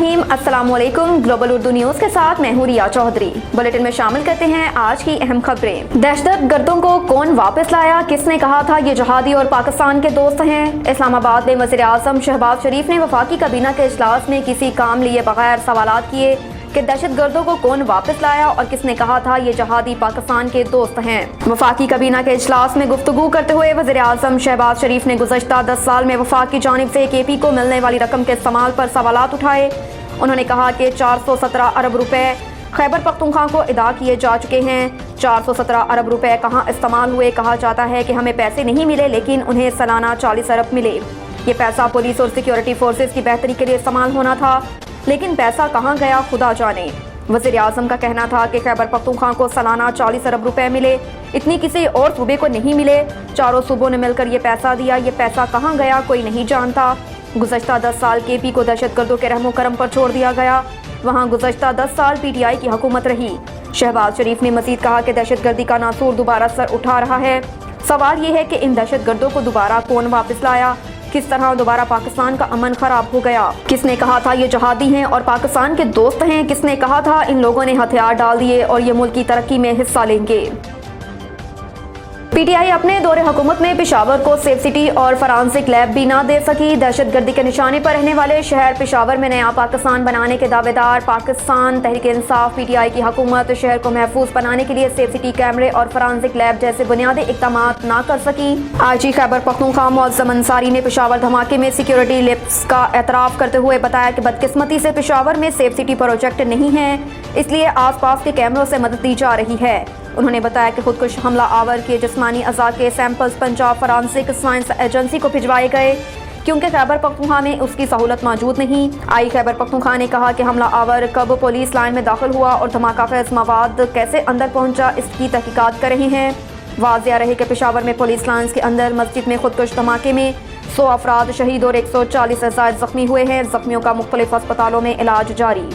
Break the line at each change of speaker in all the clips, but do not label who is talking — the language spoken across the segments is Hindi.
बिस्मिल्लाहिर्रहमानिर्रहीम। अस्सलामुअलैकुम। ग्लोबल उर्दू न्यूज़ के साथ मैं हूं रिया चौधरी। बुलेटिन में शामिल करते हैं आज की अहम खबरें। दहशतगर्दों को कौन वापस लाया, किसने कहा था ये जहादी और पाकिस्तान के दोस्त हैं। इस्लामाबाद में वज़ीर आज़म शहबाज शरीफ ने वफाकी काबीना के इजलास में किसी काम लिए बगैर सवालात किए कि दहशतगर्दों को कौन वापस लाया और किसने कहा था ये जहादी पाकिस्तान के दोस्त हैं। वफाकी काबीना के इजलास में गुफ्तगू करते हुए वज़ीर आज़म शहबाज शरीफ ने गुज़श्ता 10 साल में वफाक की जानिब से KP को मिलने वाली रकम के इस्तेमाल पर सवालात उठाए। उन्होंने कहा कि 417 अरब रुपए खैबर पख्तूनख्वा को अदा किए जा चुके हैं। 417 अरब रुपए कहाँ इस्तेमाल हुए? कहा जाता है कि हमें पैसे नहीं मिले, लेकिन उन्हें सालाना 40 अरब मिले। ये पैसा पुलिस और सिक्योरिटी फोर्सेज की बेहतरी के लिए इस्तेमाल होना था, लेकिन पैसा कहाँ गया खुदा जाने। वज़ीर आज़म का कहना था कि खैबर पख्तूनख्वा को सालाना 40 अरब रुपए मिले, इतनी किसी और सूबे को नहीं मिले। चारों सूबों ने मिलकर ये पैसा दिया, ये पैसा कहाँ गया कोई नहीं जानता। गुज़श्ता 10 साल KP को दहशतगर्दों के रहमो करम पर छोड़ दिया गया। वहाँ गुज़श्ता 10 साल PTI की हुकूमत रही। शहबाज शरीफ ने मजीद कहा कि दहशतगर्दी का नासूर दोबारा सर उठा रहा है। सवाल ये है कि इन दहशतगर्दों को दोबारा कौन वापस लाया, किस तरह दोबारा पाकिस्तान का अमन खराब हो गया। किसने कहा था ये जहादी हैं और पाकिस्तान के दोस्त हैं, किसने कहा था इन लोगों ने हथियार डाल दिए और ये मुल्क की तरक्की में हिस्सा लेंगे। PTI अपने दौरे हुकूमत में पेशावर को सेफ सिटी और फॉरेंसिक लैब भी ना दे सकी। दहशतगर्दी के निशाने पर रहने वाले शहर पेशावर में नया पाकिस्तान बनाने के दावेदार पाकिस्तान तहरीक इंसाफ PTI की हुकूमत शहर को महफूज बनाने के लिए सेफ सिटी कैमरे और फॉरेंसिक लैब जैसे बुनियादी इक़दाम ना कर सकी। IG खैबर पख्तूनख्वा मुअज़्ज़म अंसारी ने पेशावर धमाके में सिक्योरिटी लैप्स का एतराफ़ करते हुए बताया कि बदकिस्मती से पेशावर में सेफ सिटी प्रोजेक्ट नहीं है, इसलिए आस पास के कैमरों से मदद दी जा रही है। उन्होंने बताया कि खुदकुश हमला आवर के जिस्मानी अज़ा के samples Punjab forensic science agency को भिजवाए गए, क्योंकि खैबर पख्तूनख्वा में उसकी सहूलत मौजूद नहीं। खैबर पख्तूनख्वा ने कहा कि हमला आवर कब पुलिस लाइन में दाखिल हुआ और धमाका खेज़ मवाद कैसे अंदर पहुंचा, इसकी तहकीकात कर रहे हैं। वाज़िया रहे कि पेशावर में पुलिस लाइन्स के अंदर मस्जिद में खुदकुश धमाके में 100 अफराद शहीद और 140 से ज़ायद ज़ख्मी हुए हैं। ज़ख्मियों का मुख्तलिफ अस्पतालों में इलाज जारी।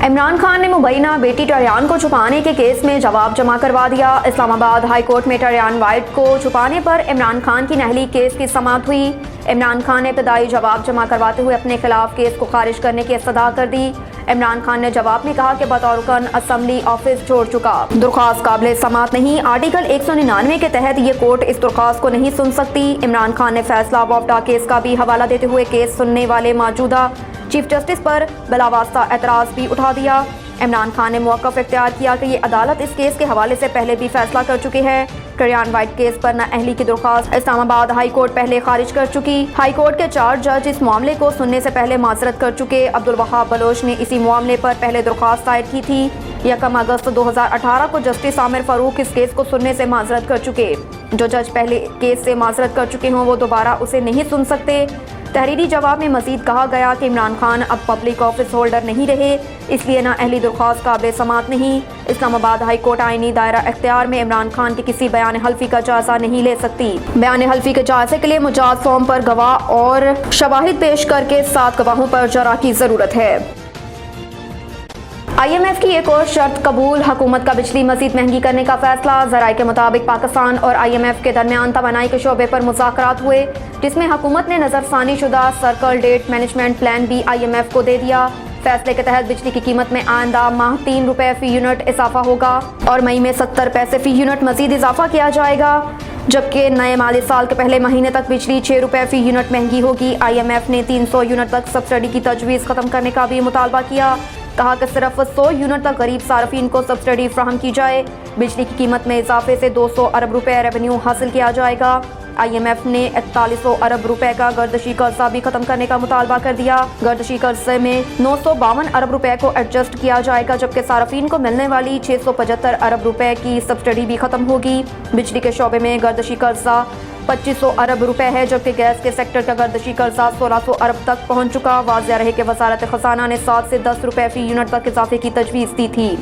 इमरान खान ने मुबैना बेटी टरियान को छुपाने के केस में जवाब जमा करवा दिया। इस्लामाबाद हाई कोर्ट में टरियान वाइट को छुपाने पर इमरान खान की नहली केस की समाअत हुई। इमरान खान ने इब्तदाई जवाब जमा करवाते हुए अपने खिलाफ केस को खारिज करने की इस्तदा कर दी। इमरान खान ने जवाब में कहा कि बतौर रुकन असम्बली ऑफिस छोड़ चुका, दरख्वास्त काबिल समाअत नहीं। आर्टिकल 199 के तहत ये कोर्ट इस दरख्वास्त को नहीं सुन सकती। इमरान खान ने फैसला वफदा केस का भी हवाला देते हुए केस सुनने वाले मौजूदा चीफ जस्टिस पर बिलावास्ता एतराज़ भी उठा दिया। इमरान खान ने मौक़िफ़ इख्तियार किया कि ये अदालत इस केस के हवाले से पहले भी फैसला कर चुकी है। टरियान वाइट केस पर नाअहली की दरख्वास्त इस्लामाबाद हाई कोर्ट पहले खारिज कर चुकी। हाई कोर्ट के 4 जज इस मामले को सुनने से पहले माजरत कर चुके। अब्दुल वहाब बलोच ने इसी मामले पर पहले दरख्वास्त दायर की थी। 1 अगस्त 2018 को जस्टिस आमिर फारूक इस केस को सुनने से माजरत कर चुके। जो जज पहले केस से माजरत कर चुके हों वो दोबारा उसे नहीं सुन सकते। तहरीरी जवाब में मजीद कहा गया कि इमरान खान अब पब्लिक ऑफिस होल्डर नहीं रहे, इसलिए नाअहली दरख्वास्त काबिल समाअत नहीं। इस्लामाबाद हाई कोर्ट आईनी दायरा इख्तियार में इमरान खान के किसी बयान हल्फी का जायजा नहीं ले सकती। बयान हल्फी के जायजे के लिए मुजाद फॉर्म पर गवाह और शवाहिद पेश करके 7 गवाहों पर जरा की जरूरत है। IMF की एक और शर्त कबूल, हुकूमत का बिजली मजीद महंगी करने का फैसला। ज़राए के मुताबिक पाकिस्तान और IMF के दरमियान तवानाई के शोबे पर मुज़ाकरात हुए, जिसमें हुकूमत ने नज़रसानी शुदा सर्कल डेट मैनेजमेंट प्लान भी IMF को दे दिया। फैसले के तहत बिजली की कीमत में आइंदा माह 3 रुपए फ़ी यूनिट इजाफा होगा और मई में 70 पैसे फ़ी यूनिट मजीद इजाफा किया जाएगा, जबकि नए माली साल के पहले महीने तक बिजली 6 रुपए फ़ी यूनिट महंगी होगी। IMF ने 300 यूनिट तक सब्सिडी की तजवीज़ ख़त्म करने का भी मुतालबा किया। कहा कि सिर्फ 100 यूनिट तक गरीब सार्फिन को सब्सिडी फ्राहम की जाए। बिजली की कीमत में इजाफे से 200 अरब रुपए रेवेन्यू हासिल किया जाएगा। IMF ने 4100 अरब रुपए का गर्दशी कर्जा भी खत्म करने का मुतालबा कर दिया। गर्दशी कर्जे में 952 अरब रुपए को एडजस्ट किया जाएगा, जबकि सार्फिन को मिलने वाली 675 अरब रुपए की सब्सिडी भी खत्म होगी। बिजली के शोबे में गर्दशी कर्जा 2500 अरब रुपए है, जबकि गैस के सेक्टर का गर्दशी कर्जा 1600 अरब तक पहुंच चुका। वाज़िया रहे कि वज़ारत ख़ज़ाना ने 7 से 10 रुपए फ़ी यूनिट तक इजाफे की तजवीज़ दी थी।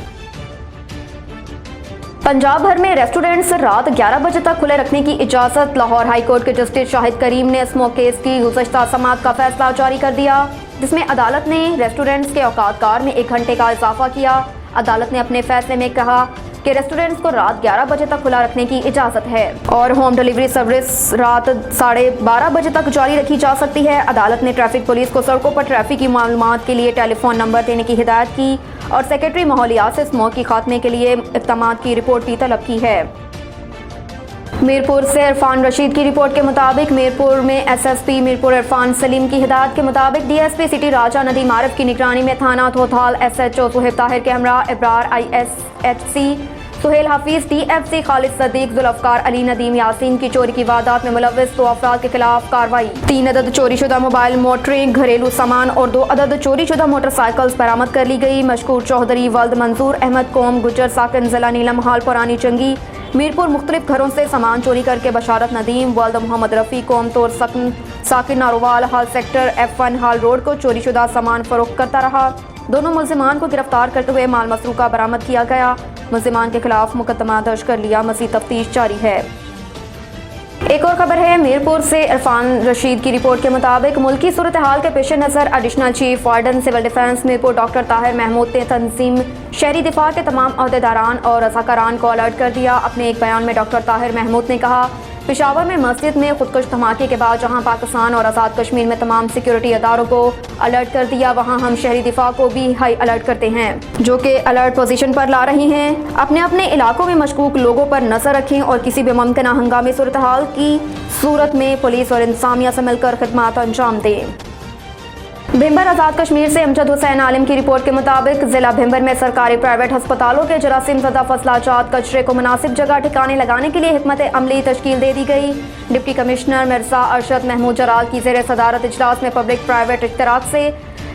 पंजाब भर में रेस्टोरेंट्स रात 11 बजे तक खुले रखने की इजाज़त। लाहौर हाई कोर्ट के जस्टिस शाहिद करीम ने स्मोक केस की गुज़श्ता समाअत का फैसला जारी कर दिया, जिसमें अदालत ने रेस्टोरेंट्स के औकात कार में 1 घंटे का इजाफा किया। अदालत ने अपने फैसले में कहा कि रेस्टोरेंट्स को रात 11 बजे तक खुला रखने की इजाजत है और होम डिलीवरी सर्विस रात 12:30 बजे तक जारी रखी जा सकती है। अदालत ने ट्रैफिक पुलिस को सड़कों पर ट्रैफिक की मालूमात के लिए टेलीफोन नंबर देने की हिदायत की और सेक्रेटरी माहौलियात से स्मोक के खात्मे के लिए इक़दाम की रिपोर्ट भी तलब की है। मीरपुर से इरफान रशीद की रिपोर्ट के मुताबिक मीरपुर में एसएसपी मीरपुर इरफान सलीम की हिदायत के मुताबिक डीएसपी सिटी राजा नदीम आरिफ की निगरानी में थाना थोथाल एसएचओ सुहेब ताहिर के हमरा इब्रार ISHC सुहेल हाफिज DFC खालिद सदीक जुल्फकार अली नदीम यासीन की चोरी की वारदात में मुलव्विस 2 अफराद के खिलाफ कार्रवाई। 3 अदद चोरीशुदा मोबाइल मोटरें घरेलू सामान और 2 अदद चोरीशुदा मोटरसाइकिल्स बरामद कर ली गई। मशकूर चौधरी वल्द मंसूर अहमद कौम गुज्जर साकिन जिला नीलम हाल पुरानी चंगी मीरपुर मुख्तलिफ घरों से सामान चोरी करके बशारत नदीम वल्द मोहम्मद रफ़ी कौम तौर साकिन नारोवाल हाल सेक्टर F1 हाल रोड को चोरीशुदा सामान फरोख्त करता रहा। दोनों मुल्जिमान को गिरफ्तार करते हुए माल मसरूका बरामद किया गया। मुल्जिमान के खिलाफ मुकदमा दर्ज कर लिया। मज़ीद तफ्तीश जारी है। एक और खबर है मीरपुर से इरफान रशीद की रिपोर्ट के मुताबिक मुल्की सूरत हाल के पेश नज़र additional chief warden civil defence Mirpur doctor Tahir Mahmood ने तंजीम शहरी दिफा के तमाम अहदेदारान और रज़ाकारान को अलर्ट कर दिया। अपने एक बयान में डॉक्टर ताहिर महमूद ने कहा, पेशावर में मस्जिद में खुदकुश धमाके के बाद जहां पाकिस्तान और आज़ाद कश्मीर में तमाम सिक्योरिटी अदारों को अलर्ट कर दिया, वहां हम शहरी दिफा को भी हाई अलर्ट करते हैं, जो कि अलर्ट पोजीशन पर ला रही हैं। अपने अपने इलाकों में मशकूक लोगों पर नजर रखें और किसी भी मुमकिन हंगामी सूरत हाल की सूरत में पुलिस और इंतजामिया से मिलकर खिदमात अंजाम दें। भिंबर आज़ाद कश्मीर से अमजद हुसैन आलिम की रिपोर्ट के मुताबिक जिला भिंबर में सरकारी प्राइवेट अस्पतालों के जरासीम ज़दा फसलाजात कचरे को मुनासिब जगह ठिकाने लगाने के लिए हिकमत अमली तश्कील दे दी गई। डिप्टी कमिश्नर मिर्जा अरशद महमूद जलाल की ज़ेर सदारत इजलास में पब्लिक प्राइवेट इश्तराक से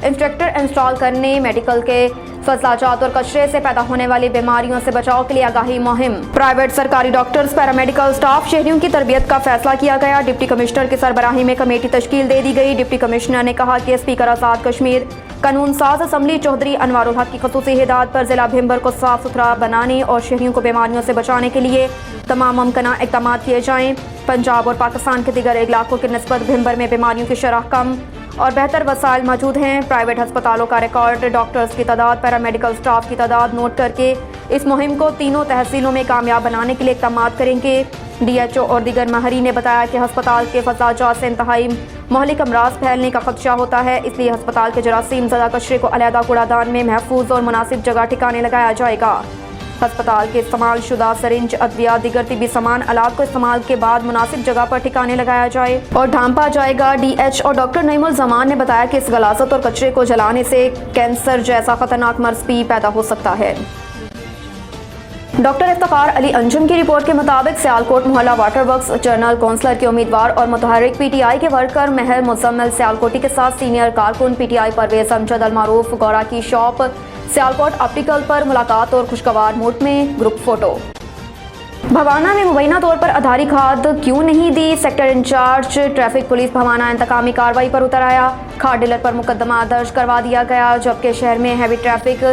इंस्ट्रक्टर इंस्टॉल करने, मेडिकल के फसलाजात और कचरे से पैदा होने वाली बीमारियों से बचाव के लिए आगाही मुहिम, प्राइवेट सरकारी डॉक्टर्स पैरामेडिकल स्टाफ शहरियों की तरबियत का फैसला किया गया। डिप्टी कमिश्नर की सरबराही में कमेटी तश्कील दे दी गई। डिप्टी कमिश्नर ने कहा कि स्पीकर आज़ाद कश्मीर कानून साज असम्बली चौधरी अनवारुल हक की खसूसी हिदायत पर जिला भिंबर को साफ सुथरा बनाने और शहरियों को बीमारियों से बचाने के लिए तमाम मुमकिन इक़दाम किए जाएँ। पंजाब और पाकिस्तान के दीगर इलाकों की निस्बत भिंबर में बीमारियों की शरह कम और बेहतर वसाइल मौजूद हैं। प्राइवेट अस्पतालों का रिकॉर्ड, डॉक्टर्स की तादाद, पैरामेडिकल स्टाफ की तादाद नोट करके इस मुहिम को तीनों तहसीलों में कामयाब बनाने के लिए इक़दाम करेंगे। DHO और दीगर माहरीन ने बताया कि अस्पताल के फसाजात से इंतहाई महलिक अमराज फैलने का खदशा होता है, इसलिए अस्पताल के जरासीम ज़दा कचरे को अलहदा कूड़ादान में महफूज और मुनासिब जगह ठिकाने लगाया जाएगा। अस्पताल के इस्तेमाल शुदा सरिंज, अद्विया, दीगर तिबी सामान आलात को इस्तेमाल के बाद मुनासिब जगह पर ठिकाने लगाया जाए और ढांपा जाएगा। DH और डॉक्टर नईमुल जमान ने बताया कि इस गलासत और कचरे को जलाने से कैंसर जैसा खतरनाक मर्ज भी पैदा हो सकता है। डॉक्टर इफ्तिखार अली अंजुम की रिपोर्ट के मुताबिक सियालकोट मोहल्ला वाटर वर्क्स जनरल कौंसलर के उम्मीदवार और मुतहरिक PTI के वर्कर महर मुजम्मिल सियालकोटी के साथ सीनियर कारकुन PTI परवेज अमजद अलमारूफ गौरा की शॉप सियालकोट ऑप्टिकल पर मुलाकात और खुशगवार मूड में ग्रुप फोटो। भवाना में मुबैना तौर पर आधारी खाद क्यों नहीं दी, sector in-charge traffic police Bhawana इंतकामी कार्रवाई पर उतर आया। खाद डीलर पर मुकदमा दर्ज करवा दिया गया। जबकि शहर में हैवी ट्रैफिक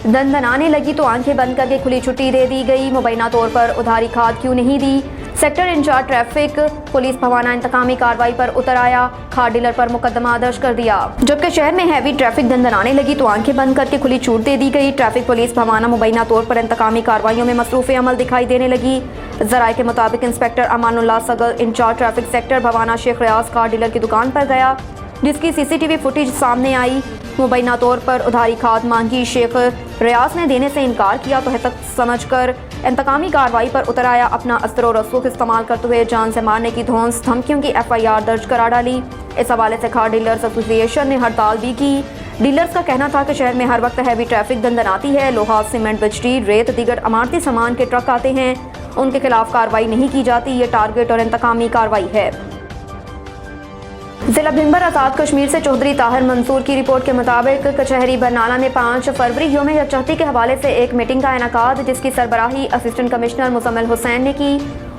दनदनाने लगी तो आंखें बंद करके खुली छुट्टी दे दी गई। मुबैना तौर पर उधारी खाद क्यों नहीं दी, sector in-charge traffic police Bhawana इंतकामी कार्रवाई पर उतर आया। खाद डीलर पर मुकदमा दर्ज कर दिया। जबकि शहर में हैवी ट्रैफिक दनदनाने लगी तो आंखें बंद करके खुली छूट दे दी गई। ट्रैफिक पुलिस भवाना मुबैना तौर पर इंतकामी कार्रवाइयों में मसरूफ़ अमल दिखाई देने लगी। जराये के मुताबिक inspector Amanullah Sagal in-charge traffic sector Bhawana Sheikh Riyaz खाद डीलर की दुकान पर गया, जिसकी CCTV फुटेज सामने आई। मुबैना तौर पर उधारी खाद मांगी, शेख रियाज ने देने से इनकार किया तो हतक समझकर इंतकामी कार्रवाई पर उतर आया। अपना अस्त्र और रसूख इस्तेमाल करते हुए जान से मारने की धौंस धमकियों की FIR दर्ज करा डाली। इस हवाले से खाद डीलर्स एसोसिएशन ने हड़ताल भी की। डीलर्स का कहना था कि शहर में हर वक्त हैवी ट्रैफिक दनदनाती है, लोहा, सीमेंट, बिजली, रेत, दीगर अमारती सामान के ट्रक आते हैं, उनके खिलाफ कार्रवाई नहीं की जाती। ये टारगेट और इंतकामी कार्रवाई है। जिला भिंबर आज़ाद कश्मीर से चौधरी ताहिर मंसूर की रिपोर्ट के मुताबिक कचहरी बरनाला में 5 फरवरी यौम यकजहती के हवाले से एक मीटिंग का इनेकाद, जिसकी सरबराही असिस्टेंट कमिश्नर मुजम्मिल हुसैन ने की।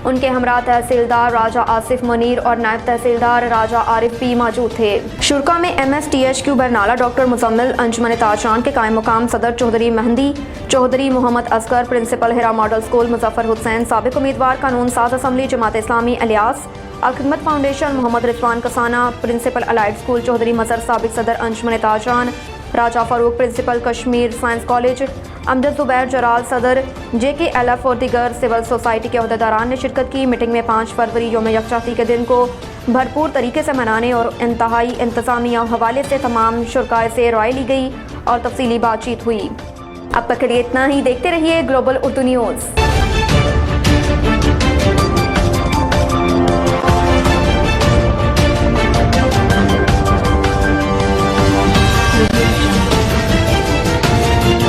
उनके हमरा तहसीलदार राजा आसिफ मुनीर और नायब तहसीलदार राजा आरिफ भी मौजूद थे। शुरा में MSTHQ बरनाला डॉक्टर मुजम्मिल, अंजुमन ताजरान के कायम मुकाम सदर Chaudhry Mehndi, Chaudhry Mohammad Asghar, principal Hira model school Muzaffar Hussain, साबिक उम्मीदवार कानून साज assembly Jamaat Islami Aliyas, Al-Khidmat foundation Mohammad Rizwan Kasana, principal allied school Chaudhry Mazhar, साबिक सदर Anjuman Tajran, Raja Farooq principal Kashmir science college, Amjad Zubair Jaral सदर, JKLF और दीगर सिविल सोसाइटी के अहदेदारान ने शिरकत की। मीटिंग में 5 फरवरी यौम यकजहती के दिन को भरपूर तरीके से मनाने और इंतहाई इंतजामिया हवाले से तमाम शुरकाए से राय ली गई और तफसीली बातचीत हुई। अब तक के लिए इतना ही। देखते रहिए ग्लोबल उर्दू न्यूज़।